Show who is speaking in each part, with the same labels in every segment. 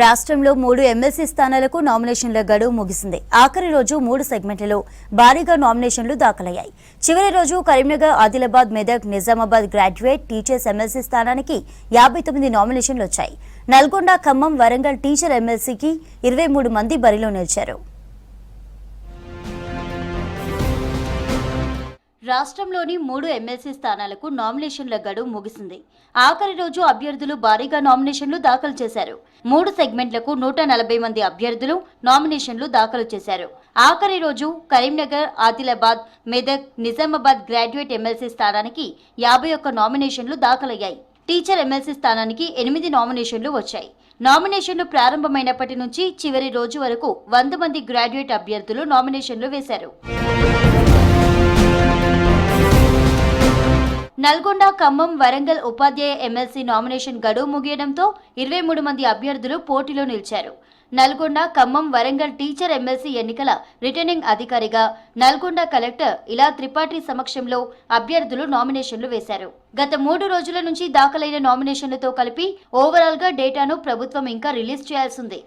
Speaker 1: రాష్ట్రంలో 3 ఎమ్మెల్సీ స్థానాలకు నామినేషన్ల గడువు ముగిసింది. ఆఖరి రోజు 3 సెగ్మెంట్లలో భారీగా నామినేషన్లు దాఖలయ్యాయి. చివరి రోజు Karimnagar, Adilabad, Medak, Nizamabad graduate teachers MLC స్థానానికి 59 నామినేషన్లు వచ్చాయి. నల్గొండ, ఖమ్మం, వరంగల్ టీచర్ ఎమ్మెల్సీకి 23 మంది బరిలో నిలిచారు. రాష్ట్రంలోని 3 ఎమ్మెల్సీ స్థానాలకు నామినేషన్ల గడువు ముగిసింది. ఆఖరి రోజు అభ్యర్థులు భారీగా నామినేషన్లు దాఖలు చేశారు. 3 సెగ్మెంట్లకు 140 మంది అభ్యర్థులు నామినేషన్లు దాఖలు చేశారు. ఆఖరి రోజు కరీంనగర్, ఆదిలాబాద్, మెదక్, నిజామాబాద్ గ్రాడ్యుయేట్ ఎమ్మెల్సీ స్థానానికి 51 నామినేషన్లు దాఖలయ్యాయి. టీచర్ ఎమ్మెల్సీ స్థానానికి 8 నామినేషన్లు వచ్చాయి. నామినేషన్లు ప్రారంభమైనప్పటి నుంచి చివరి రోజు వరకు 100 మంది గ్రాడ్యుయేట్ అభ్యర్థులు నామినేషన్లు వేశారు. నల్గొండ, ఖమ్మం, వరంగల్ ఉపాధ్యాయ ఎమ్మెల్సీ నామినేషన్ గడువు ముగియడంతో 23 మంది అభ్యర్థులు పోటీలో నిలిచారు. నల్గొండ, ఖమ్మం, వరంగల్ టీచర్ ఎమ్మెల్సీ ఎన్నికల రిటర్నింగ్ అధికారిగా నల్గొండ కలెక్టర్ ఇలా త్రిపాఠి సమక్షంలో అభ్యర్థులు నామినేషన్లు వేశారు. గత 3 రోజుల నుంచి దాఖలైన నామినేషన్లతో కలిపి ఓవరాల్ గా డేటాను ప్రభుత్వం ఇంకా రిలీజ్ చేయాల్సింది.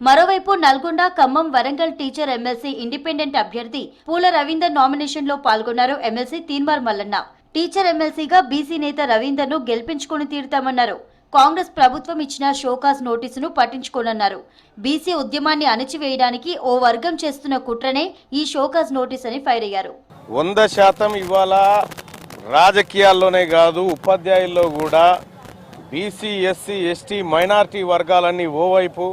Speaker 1: మరోవైపు Nalgonda, Khammam, Warangal teacher MLC independent అభ్యర్థి పూల రవీందర్ నామినేషన్ లో పాల్గొన్నారు. ఎమ్మెల్సీ తీన్మార్ మల్లన్న టీచర్ ఎమ్మెల్సీగా బీసీ నేత రవీందర్ ను గెలిపించుకుని తీరుతామన్నారు. కాంగ్రెస్ ప్రభుత్వం ఇచ్చిన షోకాస్ నోటీసును పట్టించుకోనన్నారు. బీసీ ఉద్యమాన్ని అణచివేయడానికి ఓ వర్గం చేస్తున్న కుట్రనే ఈ షోకాస్ నోటీస్ అని ఫైర్ అయ్యారు.
Speaker 2: 100% ఇవాళ రాజకీయాల్లోనే కాదు, ఉపాధ్యాయుల్లో కూడా బీసీ, ఎస్సీ, ఎస్టీ, మైనారిటీ వర్గాలన్నీ ఓవైపు,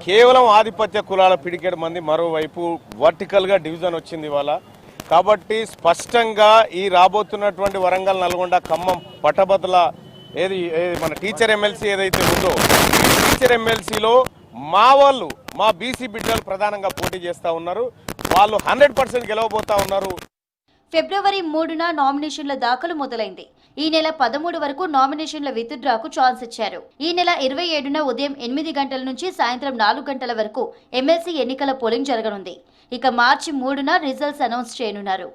Speaker 2: కేవలం ఆధిపత్య కులాల పిడికెడు మంది మరోవైపు వర్టికల్గా డివిజన్ వచ్చింది ఇవాళ. కాబట్టి స్పష్టంగా ఈ రాబోతున్నటువంటి వరంగల్, నల్గొండ, ఖమ్మం పట్టభద్రుల మన టీచర్ ఎమ్మెల్సీ ఏదైతే ఉందో, టీచర్ ఎమ్మెల్సీలో మా వాళ్ళు, మా బీసీ బిడ్డలు ప్రధానంగా పోటీ చేస్తూ ఉన్నారు. వాళ్ళు 100% గెలవబోతా ఉన్నారు.
Speaker 1: ఫిబ్రవరి 3న నామినేషన్ల దాఖలు మొదలైంది. ఈ నెల 13 వరకు నామినేషన్ల విత్డ్రాకు ఛాన్స్ ఇచ్చారు. ఈ నెల 27న ఉదయం 8 గంటల నుంచి సాయంత్రం 4 గంటల వరకు ఎమ్మెల్సీ ఎన్నికల పోలింగ్ జరగనుంది. ఇక మార్చి 3న రిజల్ట్స్ అనౌన్స్ చేయనున్నారు.